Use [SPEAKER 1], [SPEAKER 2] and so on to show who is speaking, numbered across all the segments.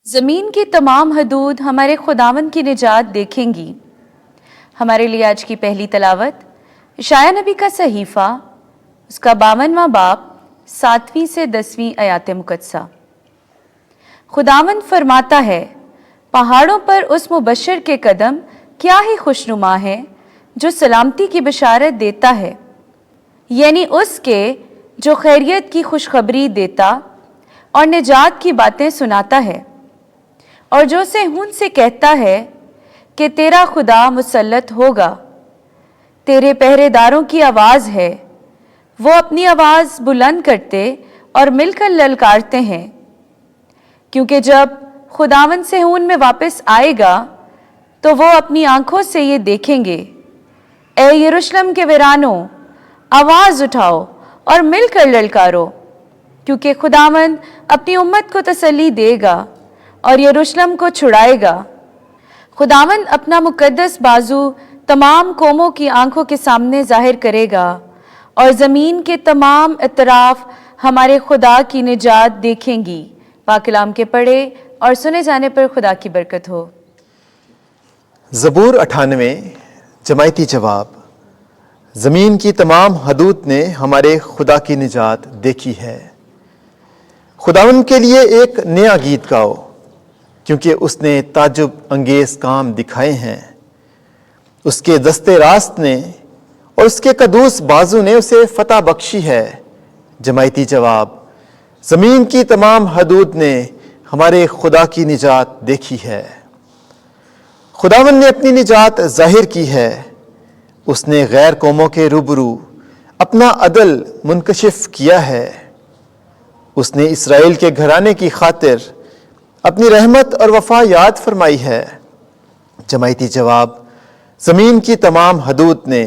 [SPEAKER 1] زمین کی تمام حدود ہمارے خداوند کی نجات دیکھیں گی۔ ہمارے لیے آج کی پہلی تلاوت اشعیاء نبی کا صحیفہ، اس کا 52واں باب 7ویں سے 10ویں آیات مقدسہ۔ خداوند فرماتا ہے، پہاڑوں پر اس مبشر کے قدم کیا ہی خوشنما ہے جو سلامتی کی بشارت دیتا ہے، یعنی اس کے جو خیریت کی خوشخبری دیتا اور نجات کی باتیں سناتا ہے، اور جو صہیون سے کہتا ہے کہ تیرا خدا مسلط ہوگا۔ تیرے پہرے داروں کی آواز ہے، وہ اپنی آواز بلند کرتے اور مل کر للکارتے ہیں، کیونکہ جب خداوند صہیون میں واپس آئے گا تو وہ اپنی آنکھوں سے یہ دیکھیں گے۔ اے یروشلم کے ویرانوں، آواز اٹھاؤ اور مل کر للکارو، کیونکہ خداوند اپنی امت کو تسلی دے گا اور یروشلم کو چھڑائے گا۔ خداوند اپنا مقدس بازو تمام قوموں کی آنکھوں کے سامنے ظاہر کرے گا، اور زمین کے تمام اطراف ہمارے خدا کی نجات دیکھیں گی۔ پاک کلام کے پڑھے اور سنے جانے پر خدا کی برکت ہو۔
[SPEAKER 2] زبور 98 جماعتی جواب۔ زمین کی تمام حدود نے ہمارے خدا کی نجات دیکھی ہے۔ خداوند کے لیے ایک نیا گیت گاؤ، کیونکہ اس نے تعجب انگیز کام دکھائے ہیں۔ اس کے دستے راست نے اور اس کے قدوس بازو نے اسے فتح بخشی ہے۔ جماعتی جواب۔ زمین کی تمام حدود نے ہمارے خدا کی نجات دیکھی ہے۔ خداوند نے اپنی نجات ظاہر کی ہے۔ اس نے غیر قوموں کے روبرو اپنا عدل منکشف کیا ہے۔ اس نے اسرائیل کے گھرانے کی خاطر اپنی رحمت اور وفا یاد فرمائی ہے۔ جماعتی جواب۔ زمین کی تمام حدود نے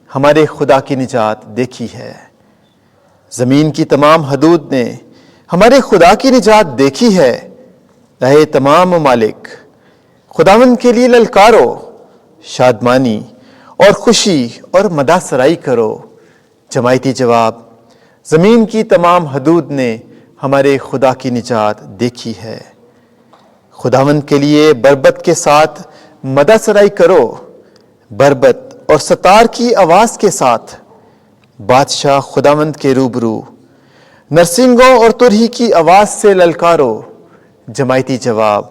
[SPEAKER 2] ہمارے خدا کی نجات دیکھی ہے۔ زمین کی تمام حدود نے ہمارے خدا کی نجات دیکھی ہے۔ اے تمام ممالک، خداوند کے لیے للکارو، شادمانی اور خوشی اور مدح سرائی کرو۔ جماعتی جواب۔ زمین کی تمام حدود نے ہمارے خدا کی نجات دیکھی ہے۔ خداوند کے لیے بربت کے ساتھ مدح سرائی کرو، بربت اور ستار کی آواز کے ساتھ بادشاہ خداوند کے روبرو نرسنگوں اور ترہی کی آواز سے للکارو۔ جماعتی جواب۔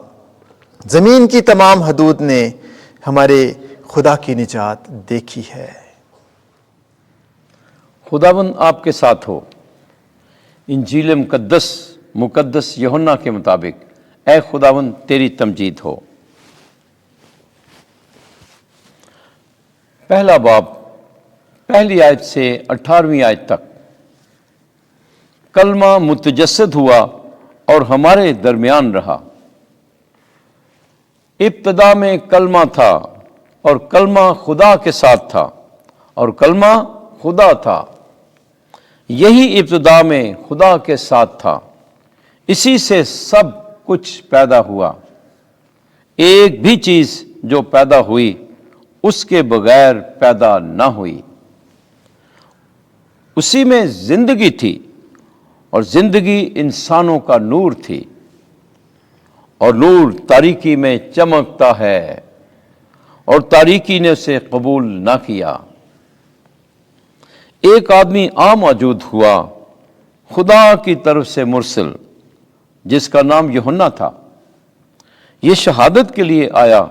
[SPEAKER 2] زمین کی تمام حدود نے ہمارے خدا کی نجات دیکھی ہے۔
[SPEAKER 3] خداوند آپ کے ساتھ ہو۔ انجیل مقدس یوحنا کے مطابق اے خداوند تیری تمجید ہو۔ پہلا باب پہلی آیت سے 18ویں آیت تک۔ کلمہ متجسد ہوا اور ہمارے درمیان رہا۔ ابتدا میں کلمہ تھا اور کلمہ خدا کے ساتھ تھا اور کلمہ خدا تھا۔ یہی ابتدا میں خدا کے ساتھ تھا، اسی سے سب کچھ پیدا ہوا۔ ایک بھی چیز جو پیدا ہوئی اس کے بغیر پیدا نہ ہوئی۔ اسی میں زندگی تھی اور زندگی انسانوں کا نور تھی، اور نور تاریکی میں چمکتا ہے اور تاریکی نے اسے قبول نہ کیا۔ ایک آدمی موجود ہوا خدا کی طرف سے مرسل، جس کا نام یوحنا تھا۔ یہ شہادت کے لیے آیا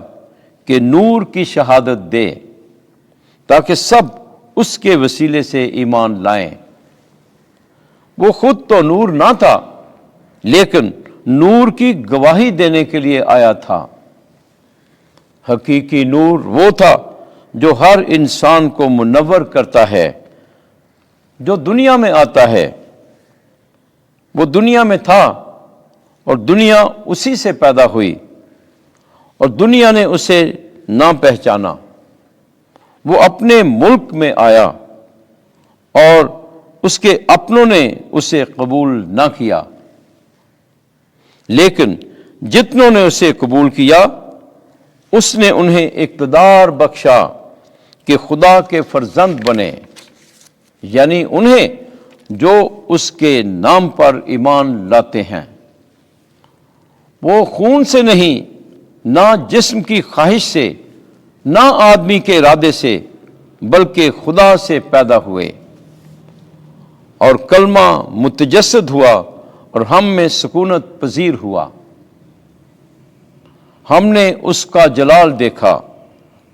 [SPEAKER 3] کہ نور کی شہادت دے، تاکہ سب اس کے وسیلے سے ایمان لائیں۔ وہ خود تو نور نہ تھا، لیکن نور کی گواہی دینے کے لیے آیا تھا۔ حقیقی نور وہ تھا جو ہر انسان کو منور کرتا ہے جو دنیا میں آتا ہے۔ وہ دنیا میں تھا اور دنیا اسی سے پیدا ہوئی، اور دنیا نے اسے نہ پہچانا۔ وہ اپنے ملک میں آیا اور اس کے اپنوں نے اسے قبول نہ کیا، لیکن جتنوں نے اسے قبول کیا اس نے انہیں اقتدار بخشا کہ خدا کے فرزند بنے، یعنی انہیں جو اس کے نام پر ایمان لاتے ہیں۔ وہ خون سے نہیں، نہ جسم کی خواہش سے، نہ آدمی کے ارادے سے، بلکہ خدا سے پیدا ہوئے، اور کلمہ متجسد ہوا اور ہم میں سکونت پذیر ہوا۔ ہم نے اس کا جلال دیکھا،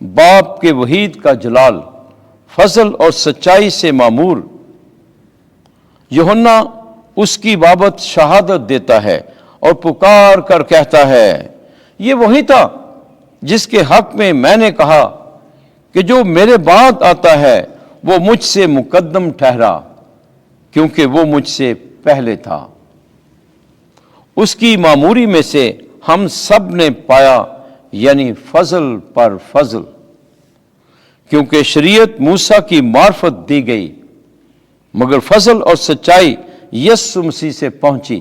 [SPEAKER 3] باپ کے وحید کا جلال، فضل اور سچائی سے معمور۔ یوحنا اس کی بابت شہادت دیتا ہے اور پکار کر کہتا ہے، یہ وہی تھا جس کے حق میں نے کہا کہ جو میرے بعد آتا ہے وہ مجھ سے مقدم ٹھہرا، کیونکہ وہ مجھ سے پہلے تھا۔ اس کی معموری میں سے ہم سب نے پایا، یعنی فضل پر فضل، کیونکہ شریعت موسیٰ کی معرفت دی گئی، مگر فضل اور سچائی یسوع مسیح سے پہنچی۔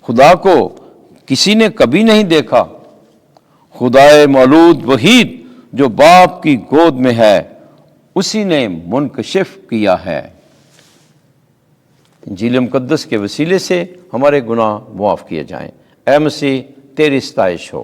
[SPEAKER 3] خدا کو کسی نے کبھی نہیں دیکھا، خدائے مولود وحید جو باپ کی گود میں ہے اسی نے منکشف کیا ہے۔ انجیل مقدس کے وسیلے سے ہمارے گناہ معاف کیے جائیں۔ اے مسیح، تیری ستائش ہو۔